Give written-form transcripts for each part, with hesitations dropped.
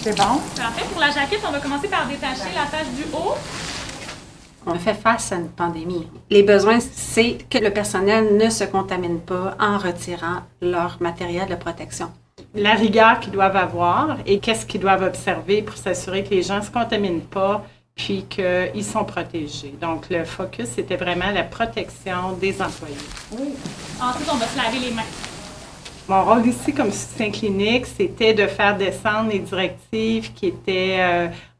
C'est bon? En fait, pour la jaquette, on va commencer par détacher la tache du haut. On fait face à une pandémie. Les besoins, c'est que le personnel ne se contamine pas en retirant leur matériel de protection. La rigueur qu'ils doivent avoir et qu'est-ce qu'ils doivent observer pour s'assurer que les gens ne se contaminent pas puis qu'ils sont protégés. Donc, le focus, c'était vraiment la protection des employés. Ensuite, on va se laver les mains. Mon rôle ici comme soutien clinique, c'était de faire descendre les directives qui étaient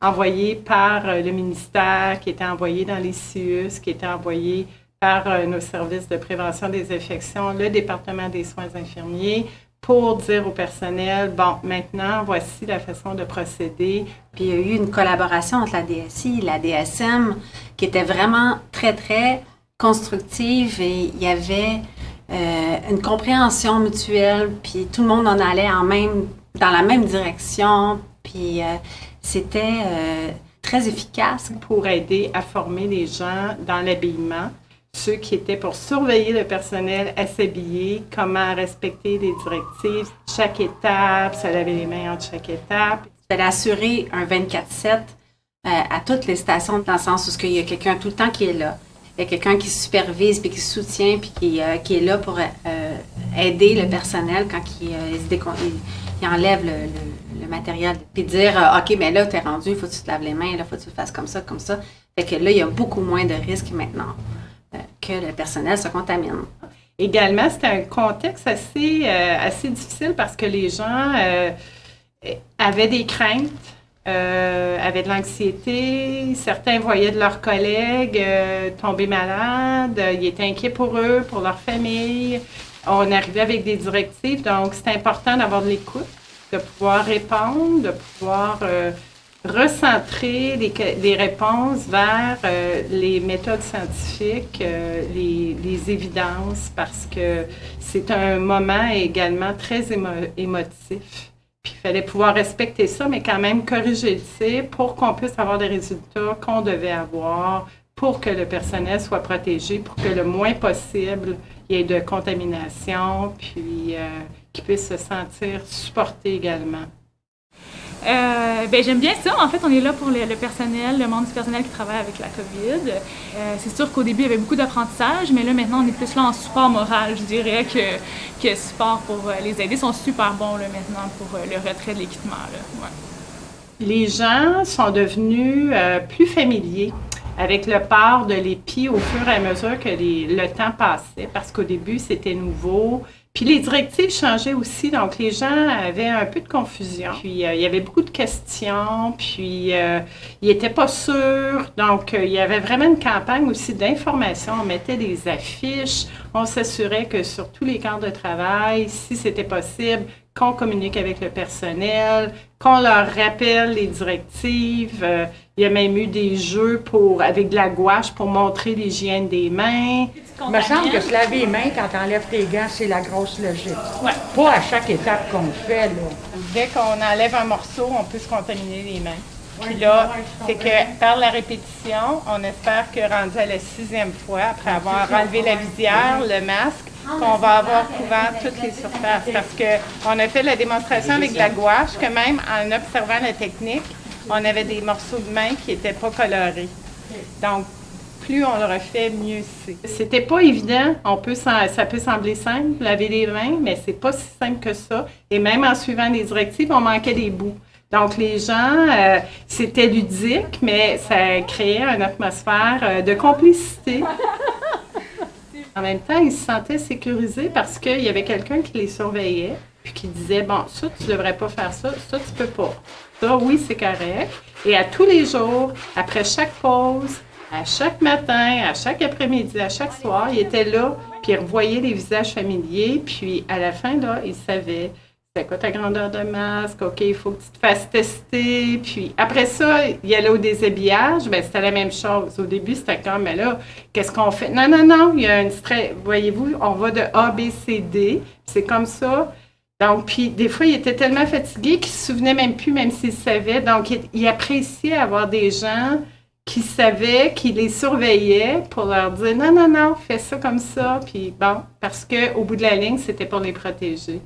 envoyées par le ministère, qui étaient envoyées dans les CIUS, qui étaient envoyées par nos services de prévention des infections, le département des soins infirmiers, pour dire au personnel, bon, maintenant, voici la façon de procéder. Puis il y a eu une collaboration entre la DSI et la DSM qui était vraiment très, très constructive et il y avait une compréhension mutuelle, puis tout le monde en allait dans la même direction, puis c'était très efficace. Pour aider à former les gens dans l'habillement, ceux qui étaient pour surveiller le personnel à s'habiller, comment respecter les directives, chaque étape, se laver les mains entre chaque étape. Il fallait assurer un 24/7 à toutes les stations, dans le sens où il y a quelqu'un tout le temps qui est là. Il y a quelqu'un qui supervise, puis qui soutient, puis qui est là pour aider le personnel quand il enlève le matériel. Puis dire, OK, mais là, tu es rendu, il faut que tu te laves les mains, là, il faut que tu le fasses comme ça, comme ça. Fait que là, il y a beaucoup moins de risques maintenant que le personnel se contamine. Également, c'était un contexte assez difficile parce que les gens avaient des craintes, avaient de l'anxiété. Certains voyaient de leurs collègues tomber malades. Ils étaient inquiets pour eux, pour leur famille. On arrivait avec des directives, donc c'est important d'avoir de l'écoute, de pouvoir répondre, de pouvoir recentrer les réponses vers les méthodes scientifiques, les évidences, parce que c'est un moment également très émotif. Puis il fallait pouvoir respecter ça, mais quand même corriger le tir pour qu'on puisse avoir des résultats qu'on devait avoir, pour que le personnel soit protégé, pour que le moins possible il y ait de contamination, puis qu'ils puissent se sentir supportés également. J'aime bien ça. En fait, on est là pour le personnel, le membre du personnel qui travaille avec la COVID. C'est sûr qu'au début, il y avait beaucoup d'apprentissage, mais là, maintenant, on est plus là en support moral, je dirais, que support pour les aider. Ils sont super bons, là, maintenant, pour le retrait de l'équipement, là. Ouais. Les gens sont devenus plus familiers avec le port de l'épi au fur et à mesure que le temps passait, parce qu'au début, c'était nouveau. Puis les directives changeaient aussi, donc les gens avaient un peu de confusion. Puis il y avait beaucoup de questions, puis ils n'étaient pas sûrs. Donc il y avait vraiment une campagne aussi d'information. On mettait des affiches, on s'assurait que sur tous les camps de travail, si c'était possible, qu'on communique avec le personnel, qu'on leur rappelle les directives. Il y a même eu des jeux avec de la gouache pour montrer l'hygiène des mains. Il me semble que se laver les mains quand tu enlèves tes gants, c'est la grosse logique. Ouais. Pas à chaque étape qu'on fait, là. Dès qu'on enlève un morceau, on peut se contaminer les mains. Puis là, c'est que par la répétition, on espère que rendu à la 6e fois, après avoir enlevé la visière, le masque, qu'on va avoir couvert toutes les surfaces. Parce qu'on a fait la démonstration avec la gouache, que même en observant la technique, on avait des morceaux de main qui n'étaient pas colorés. Donc, plus on le refait, mieux c'est. C'était pas évident. Ça peut sembler simple, laver les mains, mais c'est pas si simple que ça. Et même en suivant les directives, on manquait des bouts. Donc, les gens, c'était ludique, mais ça créait une atmosphère de complicité. En même temps, ils se sentaient sécurisés parce qu'il y avait quelqu'un qui les surveillait, puis qui disait, bon, ça, tu devrais pas faire ça, ça, tu peux pas. Ça, oui, c'est correct. Et à tous les jours, après chaque pause, à chaque matin, à chaque après-midi, à chaque soir, il était là, puis il revoyait les visages familiers, puis à la fin, là, il savait c'est quoi ta grandeur de masque, OK, il faut que tu te fasses tester, puis après ça, il allait au déshabillage, bien, c'était la même chose. Au début, c'était comme, mais là, qu'est-ce qu'on fait? Non, il y a une voyez-vous, on va de A, B, C, D, c'est comme ça. Donc, puis des fois, il était tellement fatigué qu'il se souvenait même plus, même s'il savait. Donc, il appréciait avoir des gens qui savaient, qui les surveillaient pour leur dire non, fais ça comme ça. Puis bon, parce qu'au bout de la ligne, c'était pour les protéger.